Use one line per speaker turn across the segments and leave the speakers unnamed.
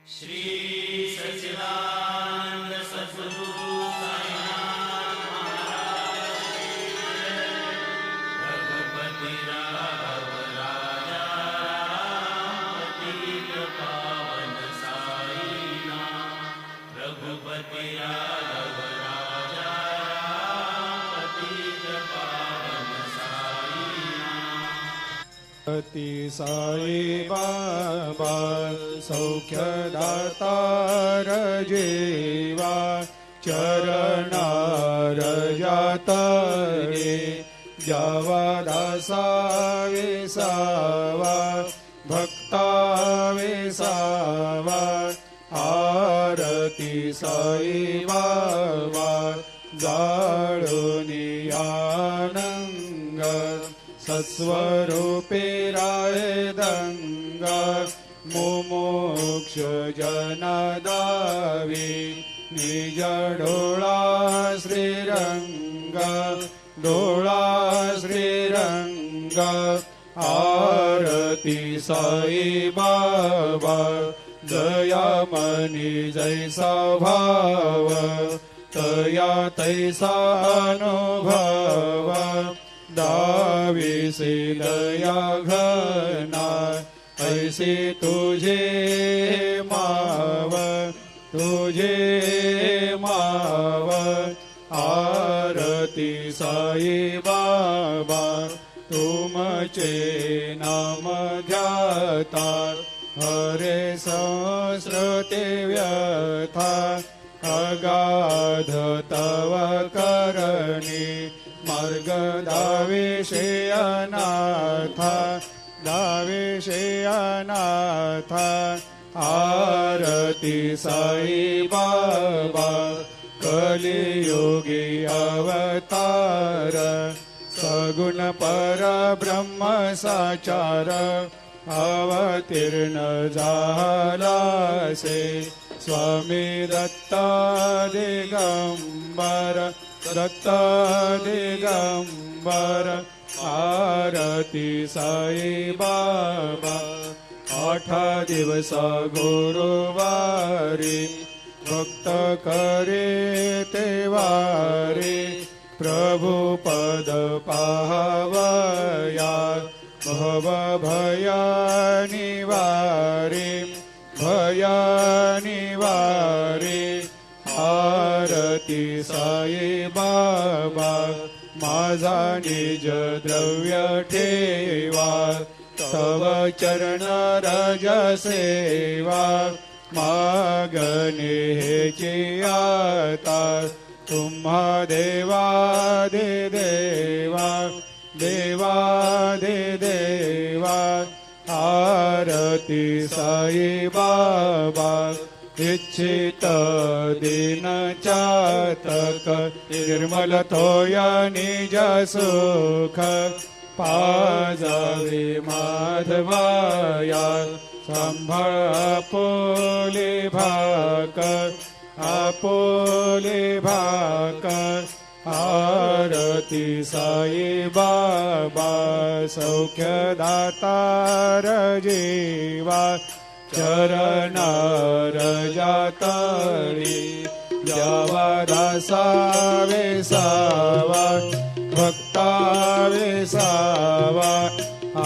श्री सच्चिदानंद सद्गुरु साईनाथ महाराज की जय। रघुपति राघव राजा पतित पावन साईनाथ। रघुपति राघव राजा पतित पावन साईनाथ।
अति साई बाबा सौख्यदातार जेवा चरणार जातरे जावा दासा विसावा भक्ता विसावा आरती साई बाबा जाळुनी आनंद सत्स्वरूपे राहे दंगा मुमुक्ष जनदावी निज डोळा श्रीरंग डोळा श्रीरंग आरती साई बाबा दयामनी जैसा भाव तया तैसा अनुभव दाविसे दया घना ऐसे तुझे माव आरती साई बाबा तुमचे नाम ध्याता हरे संस्कृते व्यथा अगाध तव करणी मार्ग दाविषे अनाथ आरती साई बाबा कलियुगी अवतार सगुण परब्रह्म साचार अवतीर्ण झालासे स्वामी दत्त दिगंबर दत्त दिगंबर आरती साई बाबा 8 दिवस गुरुवारी भक्त करे तेवारी प्रभु पद पाहवया भव भया निवारी आरती साई बाबा माझा निज द्रव्य ठेवा तव चरण रज सेवा मागणे हेची आता तुम्हा देवा आरती साई बाबा इच्छित दिन चातक निर्मल थोया निज सुख पाजावे माधवाया संभाळ आपोले भाकर आरती साई बाबा सौख्यदातार जीवा चरणार जातरी जावा दासा वेसावा भक्ता वेसावा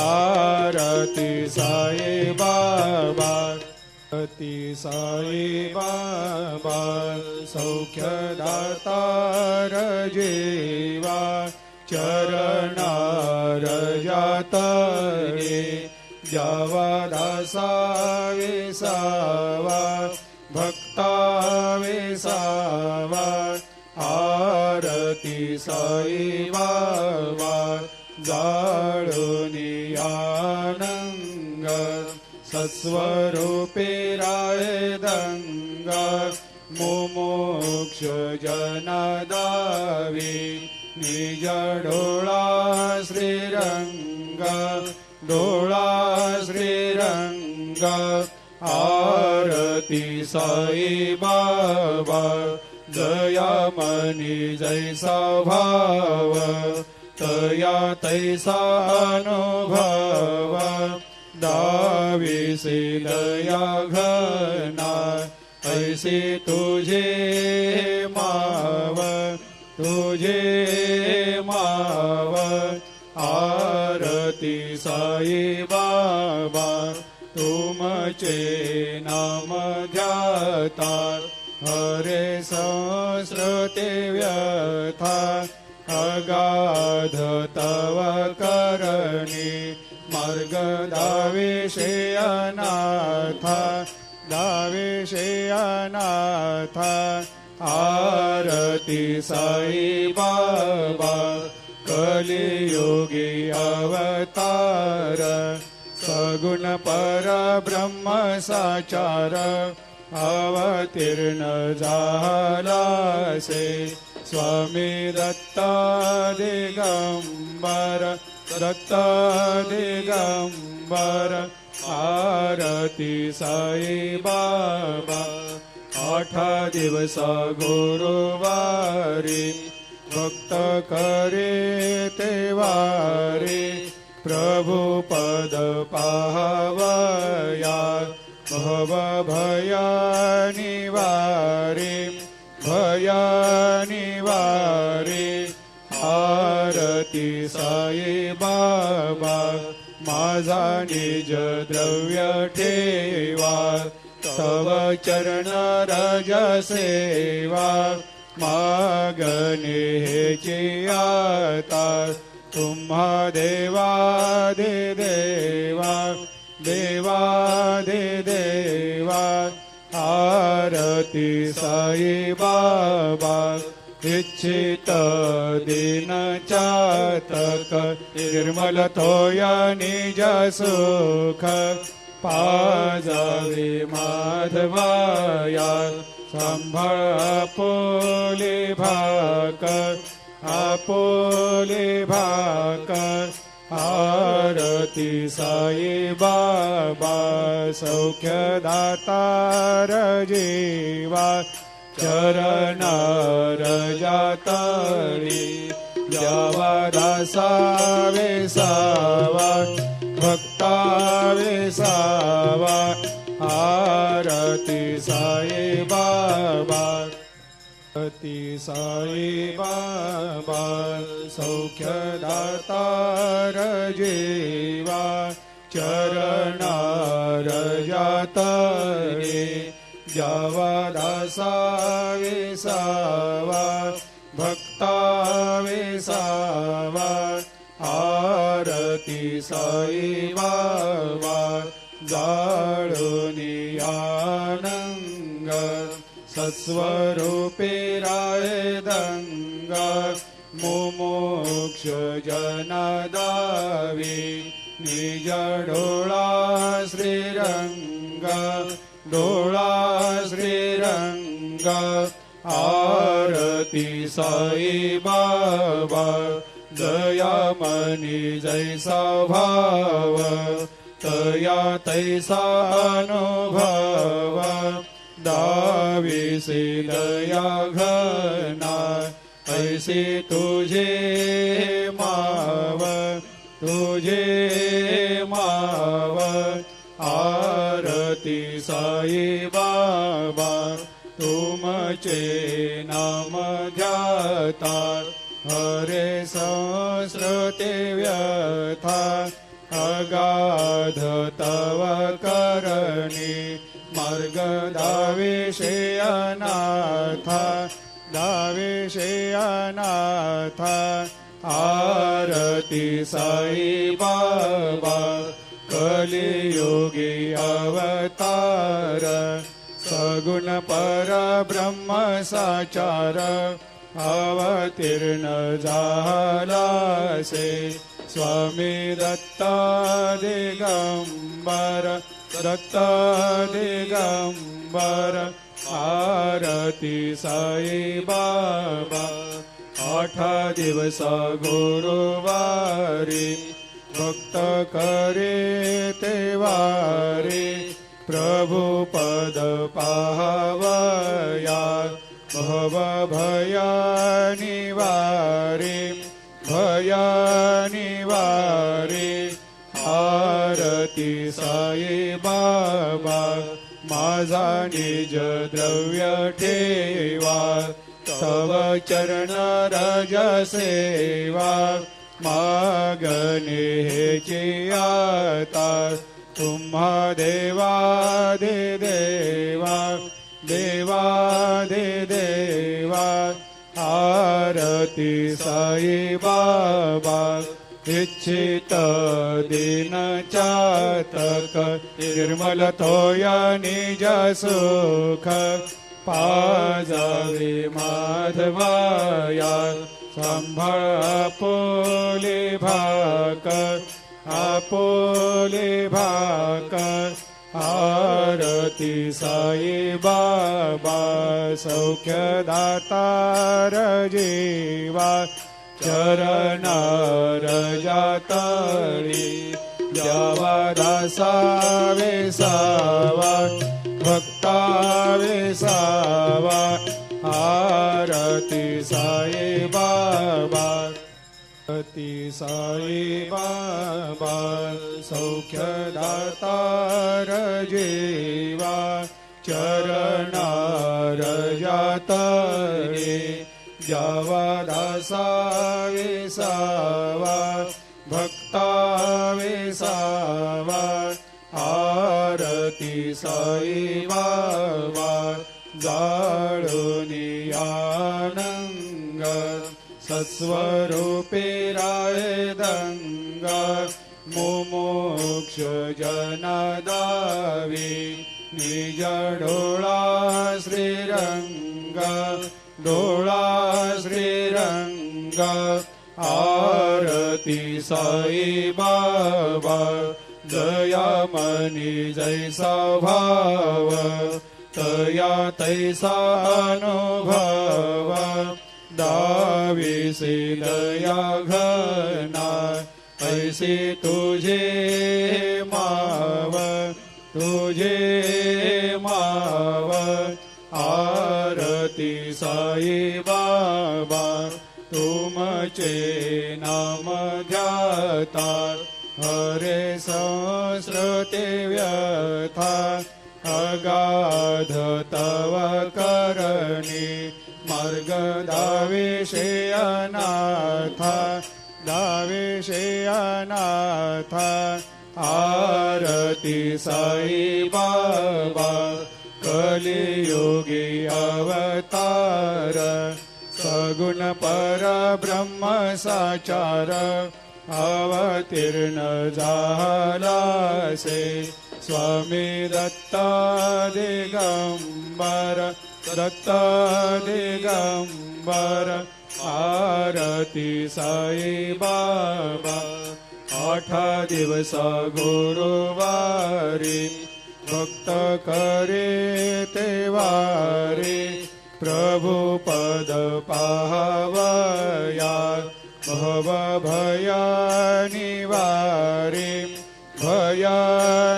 आरती साई बाबा आरती साई बाबा सौख्यदातार जीवा चरणार जातरे जावा दासा वेसावा भक्ता वेसावा आरती साई बाबा जाळुनी आनंद सत्स्वरूपे राहे दंगा मुमुक्ष जनदावी निज डोळा श्रीरंग आरती साई बाबा दयामनी जैसा भाव तया तैसा अनुभव दाविसे दया घना ऐसे तुझे माव तुझे माव आरती साई बाबा तुमचे नाम ध्याता हरे संस्कृते व्यथा अगाध तव करणी मार्ग दाविषे अनाथा दाविषे अनाथा आरती साई बाबा कलियुगी अवतार सगुण परब्रह्म साचार अवतीर्ण झालासे स्वामी दत्ता दिगंबर दत्ता दिगंबर आरती साई बाबा 8 दिवस गुरुवारी भक्त करे ते वारी प्रभु पद पाहवया भव भया निवारी भया निवारी आरती साई बाबा माझा निज द्रव्य ठेवा तव चरण रज सेवा मागणे हेची आता तुम्हा देवादि देवा देवादि देवा आरती साई बाबा इच्छित दिन चातक निर्मल थोया निज सुख पाजावे माधवाया संभाळ आपोले भाकर आपोले भाकर आरती साई बाबा सौख्यदातार जीवा चरणार जातळी द्यावा दासा वेसावा भक्ता वेसावा आरती साई बाबा आरती साई बाबा सौख्यदातार जीवा चरणार जातळे द्यावा दासा वेसावा भक्ता वेसावा आरती साई बाबा जाळूनी आनंग सत्स्वरूपे राये दंग मुमुक्ष जनदावी निज डोळा श्रीरंग डोळा श्रीरंग आरती साई बाबा दयामनी जैसा भाव तया तैसा अनुभव दाविसे दया घना ऐसे तुझे माव तुझे माव आरती साई बाबा तुमचे नाम ध्याता हरे संस्कृते व्यथा अगाध तव करणी मार्ग दाविषे अनाथा दाविषे अनाथा आरती साई बाबा कलियुगी अवतार सगुण परब्रह्म साचार अवतीर्ण झालासे स्वामी दत्ता दिगंबर दत्ता दिगंबर आरती साई बाबा 8 दिवस गुरुवारी भक्त करे ते वारी प्रभु पद पाहवया भव भया निवारी भया निवारी आरती साई बाबा माझा निज द्रव्य ठेवा तव चरण रज सेवा मागणे हेची आता तुम्हा देवा दे देवा देवा दे देवा आरती साई बाबा इच्छित दिन चातक निर्मल तोया निज सुख पाजावे माधवाया सांभाळ आपोले भाक आपोले भाक आरती साई बाबा सौख्यदातार जीवा चरणार जातळी द्यावा दासा वेसावा भक्ता वेसावा आरती साई बाबा आरती साई बाबा सौख्यदातार जीवा चरणार जातळी द्यावा दासा वेसावा भक्ता वेसावा आरती साई बाबा जाळूनी आनंग सस्वरूपे राय दंग मुमुक्ष जनदावी निज डोळा श्रीरंग डोळा श्रीरंग आरती साई बाबा दयामनी जैसा भाव तया तैसा अनुभव दाविसे दया घना ऐसे तुझे माव तुझे माव आरती साई बाबा तुमचे नाम ध्याता हरे संस्कृते व्यथा अगाध तव करणी मार्ग दावेशे अनाथा दावेशे अनाथा आरती साई बाबा कलियुगी अवतार सगुण परब्रह्म साचार अवतीर्ण झालासे स्वामी दत्त दिगंबर दत्त दिगंबर आरती साई बाबा 8 दिवस गुरुवारी भक्त करे तेवारी प्रभु पद पाहवया भव भया निवारे भया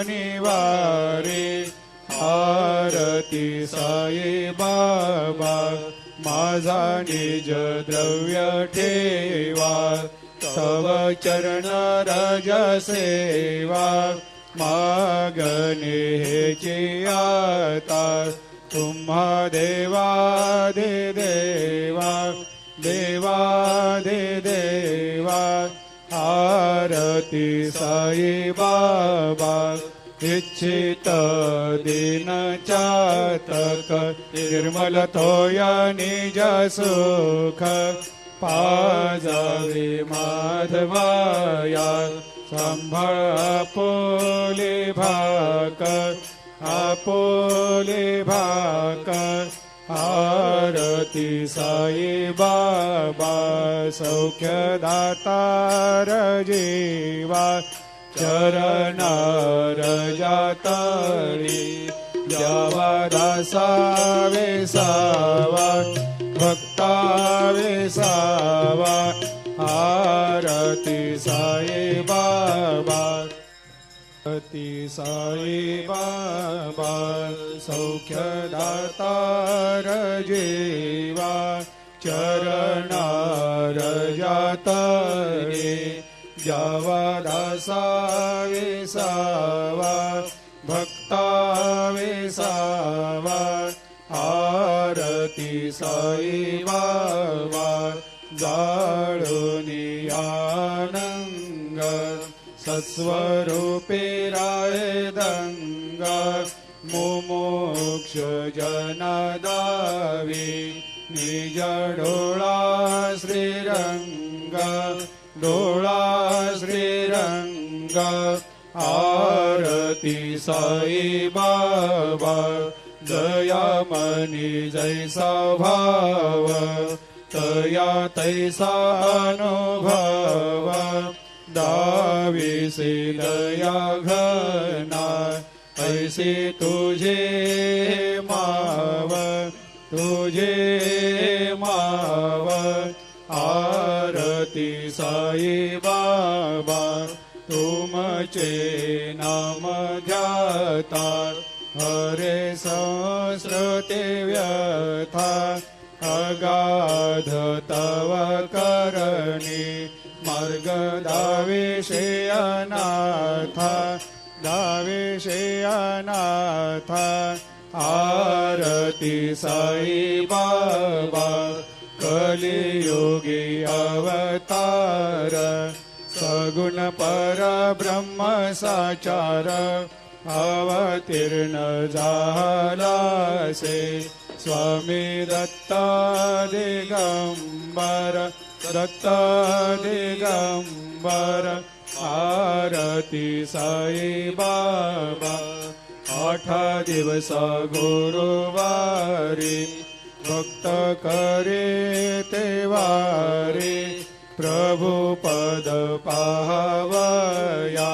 निवारे आरती साई बाबा माझा निज द्रव्य ठेवा तव चरण रज सेवा मागणे हेची आता तुम्हा देवा दे देवा देवा दे देवा आरती साई बाबा इच्छित दिन चातक निर्मल तोया निज सुख पाजावे माधवाया सांभाळ आपोले भाक आपोले भाक आरती साई बाबा सौख्यदातार जीवा चरणार जातळी द्यावा दासा वेसावा भक्ता वेसावा आरती साई बाबा आरती साई बाबा सौख्यदातार जीवा चरणार जातळी द्यावा दासा विसावा भक्ता विसावा आरती साई बाबा जाळूनी आनंग सत्स्वरूपे रायदंग मुमुक्ष जनदावी निज डोळा श्रीरंग डोळा श्रीरंग आरती साई बाबा दयामनी जैसा भाव तया तैसा अनुभव दाविसे दया घना ऐसे तुझे माव आरती साई बाबा तुमचे नाम ध्याता हरे संस्कृते व्यथा अगाध तव करणी मार्ग दाविषे अनाथा आरती साई बाबा कलियुगी अवतार सगुण परब्रह्म साचार अवतीर्ण झालासे स्वामी दत्ता दिगंबर आरती साई बाबा 8 दिवस गुरुवारी भक्त करे ते वारी प्रभु पद पाहवया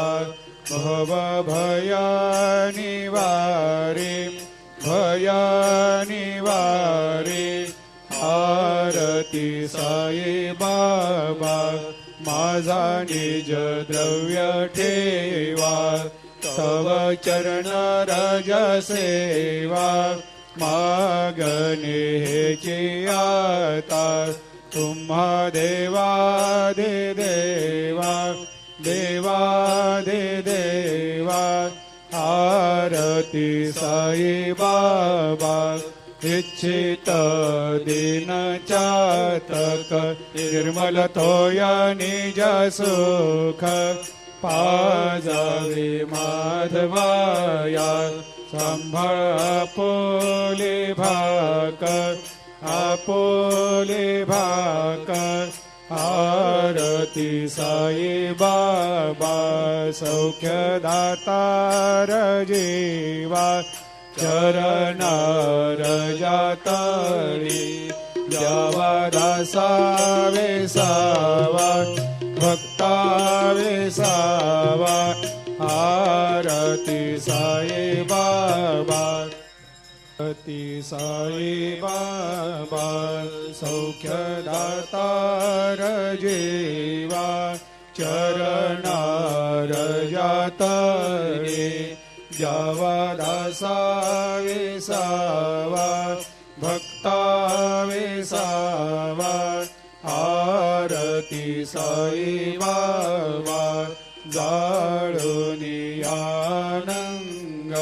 भव भया निवारी आरती साई बाबा माझा निज द्रव्य ठेवा तव चरण रज सेवा मागणे हेची आता तुम्हा देवा आरती साई बाबा इच्छित दिन चातक निर्मल तोया निज सुख पाजावे माधवाया संभाळ आपोले भाकर आरती साई बाबा सौख्य दातार जीवा चरणार जातळी द्यावा दासा वेसावा भक्ता वेसावा आरती साई बाबा आरती साई बाबा सौख्य दातार जीवा चरणार जातळे द्यावा दासा वेसावा भक्ता वेसावा आरती साई बाबा जाळूनी आनंग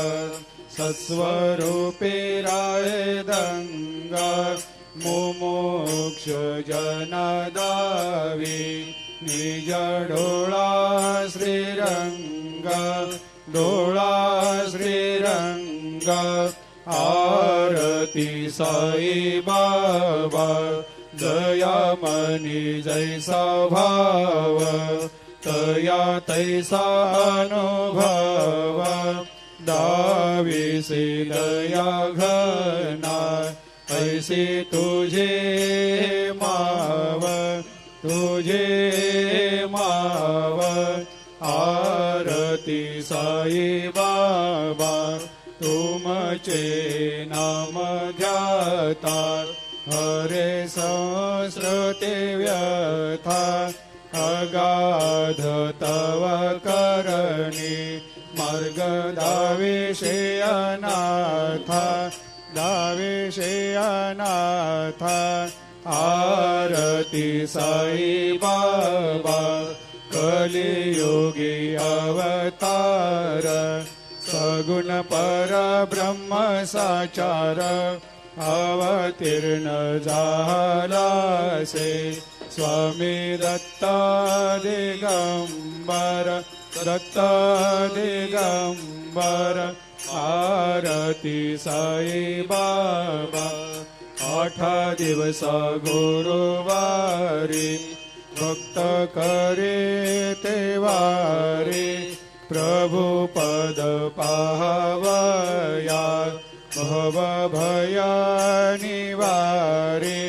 सत्स्वरूपे रायदंग मुमुक्ष जनदावी निज डोळा श्रीरंग आरती साई बाबा दयामनी जैसा भाव तया तैसा अनुभव दाविसे दया घना ऐसे तुझे माव आरती साई बाबा तुमचे नाम ध्याता हरे संस्कृते व्यथा अगाध तव करणी मार्ग दाविषे अनाथा आरती साई बाबा कलियुगी अवतार सगुण परब्रह्म साचार अवतीर्ण झालासे स्वामी दत्त दिगंबर दत्त दिगंबर आरती साई बाबा 8 दिवस गुरुवारी भक्त करे ते वारी प्रभु पद पावया भव भया निवारी